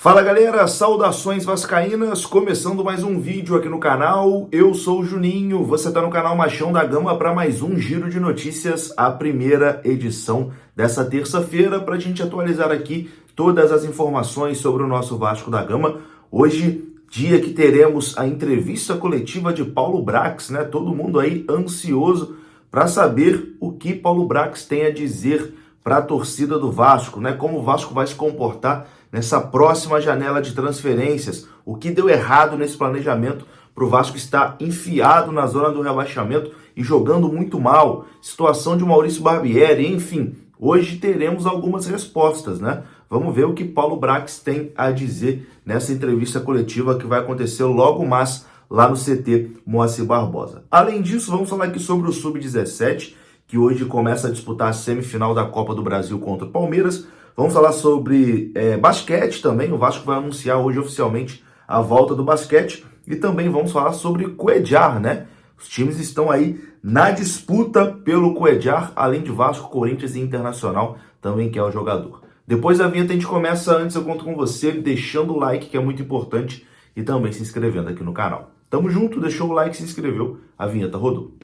Fala galera, saudações vascaínas, começando mais um vídeo aqui no canal. Eu sou o Juninho, você está no canal Machão da Gama para mais um giro de notícias, a primeira edição dessa terça-feira, para a gente atualizar aqui todas as informações sobre o nosso Vasco da Gama. Hoje, dia que teremos a entrevista coletiva de Paulo Brax, né? Todo mundo aí ansioso para saber o que Paulo Brax tem a dizer para a torcida do Vasco, né? Como o Vasco vai se comportar nessa próxima janela de transferências, o que deu errado nesse planejamento para o Vasco estar enfiado na zona do rebaixamento e jogando muito mal, situação de Maurício Barbieri, enfim, hoje teremos algumas respostas, né? Vamos ver o que Paulo Brax tem a dizer nessa entrevista coletiva que vai acontecer logo mais lá no CT Moacir Barbosa. Além disso, vamos falar aqui sobre o Sub-17, que hoje começa a disputar a semifinal da Copa do Brasil contra o Palmeiras. Vamos falar sobre basquete também, o Vasco vai anunciar hoje oficialmente a volta do basquete. E também vamos falar sobre Cuéllar, né? Os times estão aí na disputa pelo Cuéllar, além de Vasco, Corinthians e Internacional também, que é o jogador. Depois da vinheta a gente começa, antes eu conto com você, deixando o like, que é muito importante, e também se inscrevendo aqui no canal. Tamo junto, deixou o like, se inscreveu, a vinheta rodou.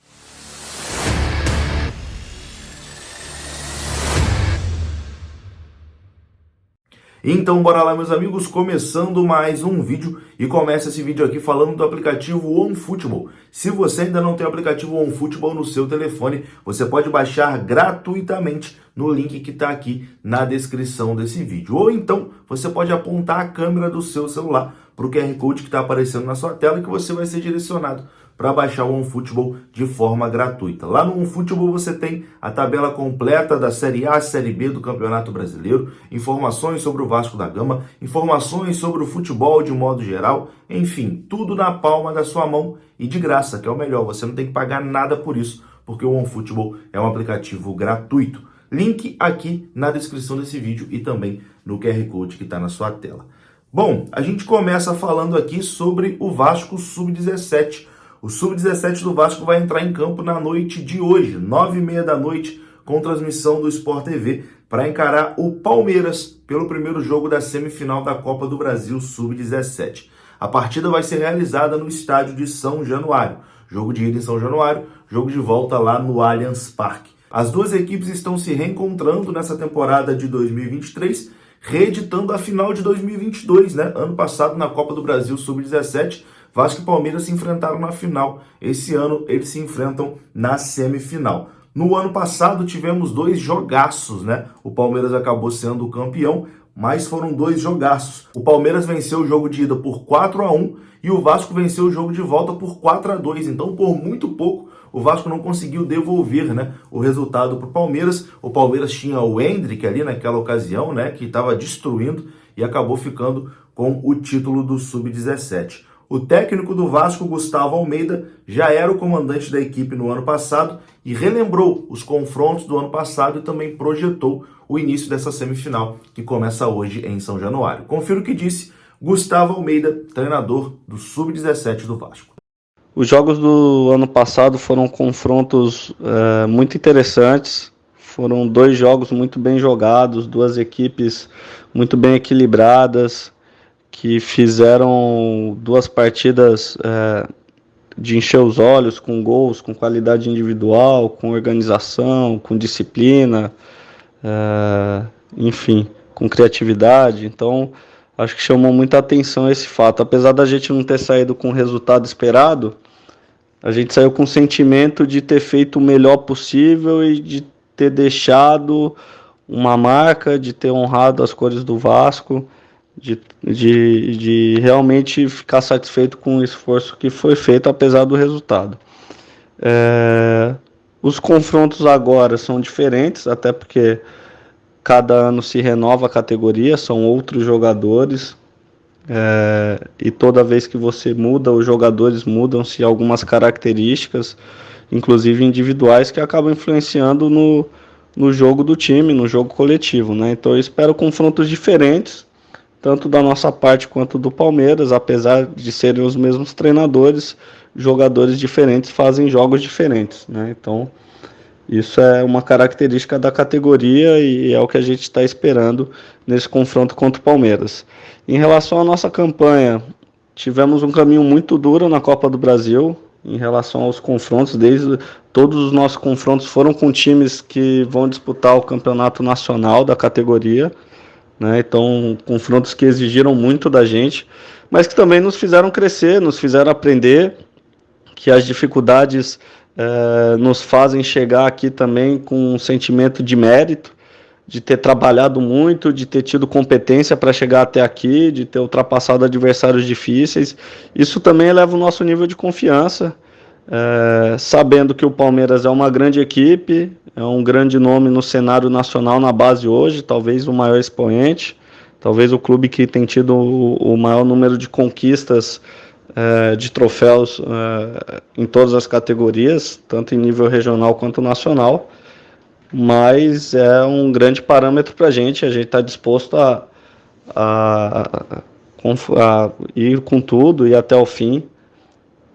Então bora lá, meus amigos, começando mais um vídeo, e começa esse vídeo aqui falando do aplicativo OneFootball. Se você ainda não tem o aplicativo OneFootball no seu telefone, você pode baixar gratuitamente no link que está aqui na descrição desse vídeo. Ou então, você pode apontar a câmera do seu celular para o QR Code que está aparecendo na sua tela, que você vai ser direcionado para baixar o OneFootball de forma gratuita. Lá no OneFootball você tem a tabela completa da Série A, Série B do Campeonato Brasileiro, informações sobre o Vasco da Gama, informações sobre o futebol de modo geral, enfim, tudo na palma da sua mão e de graça, que é o melhor, você não tem que pagar nada por isso, porque o OneFootball é um aplicativo gratuito. Link aqui na descrição desse vídeo e também no QR Code que está na sua tela. Bom, a gente começa falando aqui sobre o Vasco Sub-17. O Sub-17 do Vasco vai entrar em campo na noite de hoje, 9h30 da noite, com transmissão do Sport TV, para encarar o Palmeiras pelo primeiro jogo da semifinal da Copa do Brasil Sub-17. A partida vai ser realizada no estádio de São Januário. Jogo de ida em São Januário, jogo de volta lá no Allianz Parque. As duas equipes estão se reencontrando nessa temporada de 2023, reeditando a final de 2022, né? Ano passado, na Copa do Brasil Sub-17, Vasco e Palmeiras se enfrentaram na final. Esse ano eles se enfrentam na semifinal. No ano passado tivemos dois jogaços, né? O Palmeiras acabou sendo o campeão, mas foram dois jogaços. O Palmeiras venceu o jogo de ida por 4-1 e o Vasco venceu o jogo de volta por 4-2. Então, por muito pouco, o Vasco não conseguiu devolver, né, o resultado para o Palmeiras. O Palmeiras tinha o Endrick ali naquela ocasião, né, que estava destruindo e acabou ficando com o título do Sub-17. O técnico do Vasco, Gustavo Almeida, já era o comandante da equipe no ano passado e relembrou os confrontos do ano passado e também projetou o início dessa semifinal, que começa hoje em São Januário. Confira o que disse Gustavo Almeida, treinador do Sub-17 do Vasco. Os jogos do ano passado foram confrontos muito interessantes, foram dois jogos muito bem jogados, duas equipes muito bem equilibradas, que fizeram duas partidas de encher os olhos, com gols, com qualidade individual, com organização, com disciplina, enfim, com criatividade. Então, acho que chamou muita atenção esse fato. Apesar da gente não ter saído com o resultado esperado, a gente saiu com o sentimento de ter feito o melhor possível e de ter deixado uma marca, de ter honrado as cores do Vasco, de realmente ficar satisfeito com o esforço que foi feito, apesar do resultado. Os confrontos agora são diferentes, até porque cada ano se renova a categoria, são outros jogadores, e toda vez que você muda, os jogadores mudam-se algumas características, inclusive individuais, que acabam influenciando no jogo do time, no jogo coletivo, né? Então eu espero confrontos diferentes, tanto da nossa parte quanto do Palmeiras. Apesar de serem os mesmos treinadores, jogadores diferentes fazem jogos diferentes, né? Então Isso é uma característica da categoria e é o que a gente está esperando nesse confronto contra o Palmeiras. Em relação à nossa campanha, tivemos um caminho muito duro na Copa do Brasil em relação aos confrontos. Todos os nossos confrontos foram com times que vão disputar o campeonato nacional da categoria, né? Então, confrontos que exigiram muito da gente, mas que também nos fizeram crescer, nos fizeram aprender que as dificuldades nos fazem chegar aqui também com um sentimento de mérito, de ter trabalhado muito, de ter tido competência para chegar até aqui, de ter ultrapassado adversários difíceis. Isso também eleva o nosso nível de confiança, sabendo que o Palmeiras é uma grande equipe, é um grande nome no cenário nacional na base hoje, talvez o maior expoente, talvez o clube que tem tido o maior número de conquistas de troféus em todas as categorias, tanto em nível regional quanto nacional, mas é um grande parâmetro para a gente está disposto a ir com tudo e até o fim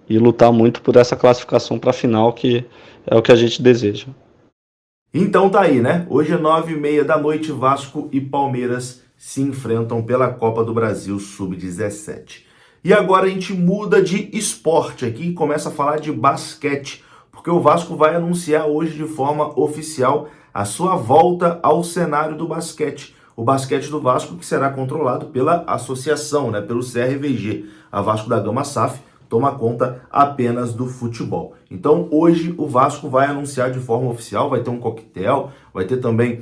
e lutar muito por essa classificação para a final, que é o que a gente deseja. Então tá aí, né? Hoje é 9h30 da noite, Vasco e Palmeiras se enfrentam pela Copa do Brasil Sub-17. E agora a gente muda de esporte aqui e começa a falar de basquete, porque o Vasco vai anunciar hoje de forma oficial a sua volta ao cenário do basquete. O basquete do Vasco que será controlado pela associação, né, pelo CRVG. A Vasco da Gama SAF toma conta apenas do futebol. Então hoje o Vasco vai anunciar de forma oficial, vai ter um coquetel, vai ter também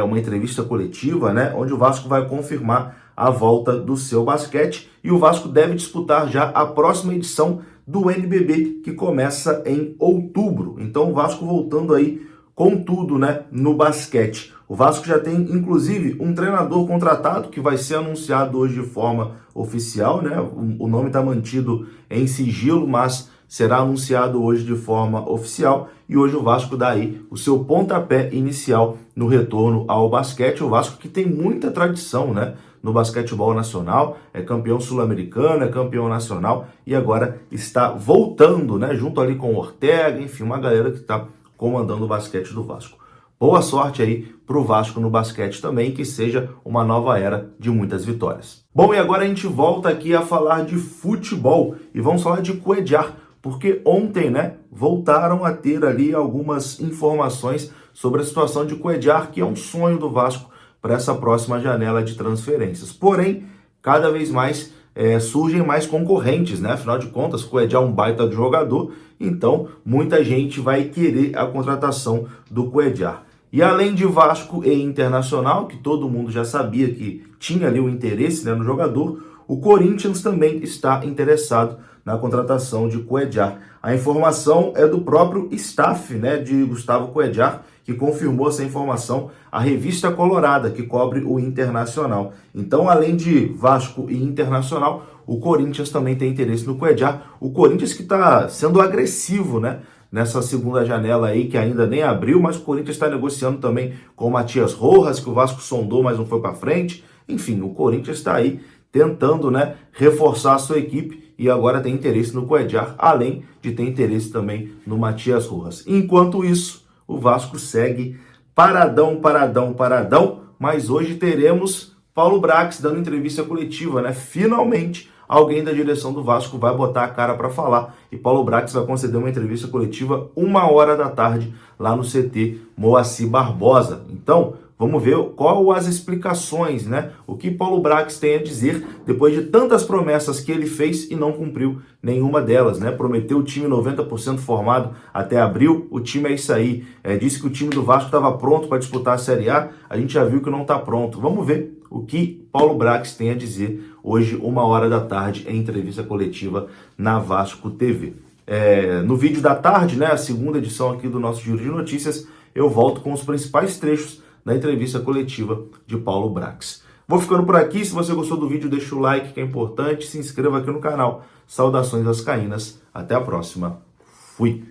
uma entrevista coletiva, né, onde o Vasco vai confirmar a volta do seu basquete e o Vasco deve disputar já a próxima edição do NBB, que começa em outubro. Então o Vasco voltando aí com tudo, né, no basquete. O Vasco já tem, inclusive, um treinador contratado que vai ser anunciado hoje de forma oficial, né? O nome está mantido em sigilo, mas será anunciado hoje de forma oficial. E hoje o Vasco dá aí o seu pontapé inicial no retorno ao basquete. O Vasco que tem muita tradição, né, no basquetebol nacional, é campeão sul-americano, é campeão nacional e agora está voltando, né, junto ali com o Ortega, enfim, uma galera que está comandando o basquete do Vasco. Boa sorte aí para o Vasco no basquete também, que seja uma nova era de muitas vitórias. Bom, e agora a gente volta aqui a falar de futebol e vamos falar de Cuéllar, porque ontem, né, voltaram a ter ali algumas informações sobre a situação de Cuéllar, que é um sonho do Vasco para essa próxima janela de transferências. Porém, cada vez mais surgem mais concorrentes, né? Afinal de contas, o Cuéllar é um baita de jogador, então muita gente vai querer a contratação do Cuéllar. E além de Vasco e Internacional, que todo mundo já sabia que tinha ali o interesse, né, no jogador, o Corinthians também está interessado na contratação de Cuéllar. A informação é do próprio staff, né, de Gustavo Cuéllar, que confirmou essa informação à Revista Colorada, que cobre o Internacional. Então, além de Vasco e Internacional, o Corinthians também tem interesse no Cuéllar. O Corinthians que está sendo agressivo, né, nessa segunda janela aí, que ainda nem abriu, mas o Corinthians está negociando também com o Matias Rojas, que o Vasco sondou, mas não foi para frente. Enfim, o Corinthians está aí tentando, né, reforçar a sua equipe e agora tem interesse no Cuéllar, além de ter interesse também no Matias Rojas. Enquanto isso, o Vasco segue paradão, mas hoje teremos Paulo Brax dando entrevista coletiva, né? Finalmente, alguém da direção do Vasco vai botar a cara para falar e Paulo Brax vai conceder uma entrevista coletiva 13h lá no CT Moacir Barbosa. Então, vamos ver qual as explicações, né? O que Paulo Brax tem a dizer depois de tantas promessas que ele fez e não cumpriu nenhuma delas, né? Prometeu o time 90% formado até abril, o time é isso aí. Disse que o time do Vasco estava pronto para disputar a Série A, a gente já viu que não está pronto. Vamos ver o que Paulo Brax tem a dizer hoje, 13h, em entrevista coletiva na Vasco TV. No vídeo da tarde, né, a segunda edição aqui do nosso Giro de Notícias, eu volto com os principais trechos da entrevista coletiva de Paulo Brax. Vou ficando por aqui. Se você gostou do vídeo, deixa o like, que é importante. Se inscreva aqui no canal. Saudações vascaínas. Até a próxima. Fui!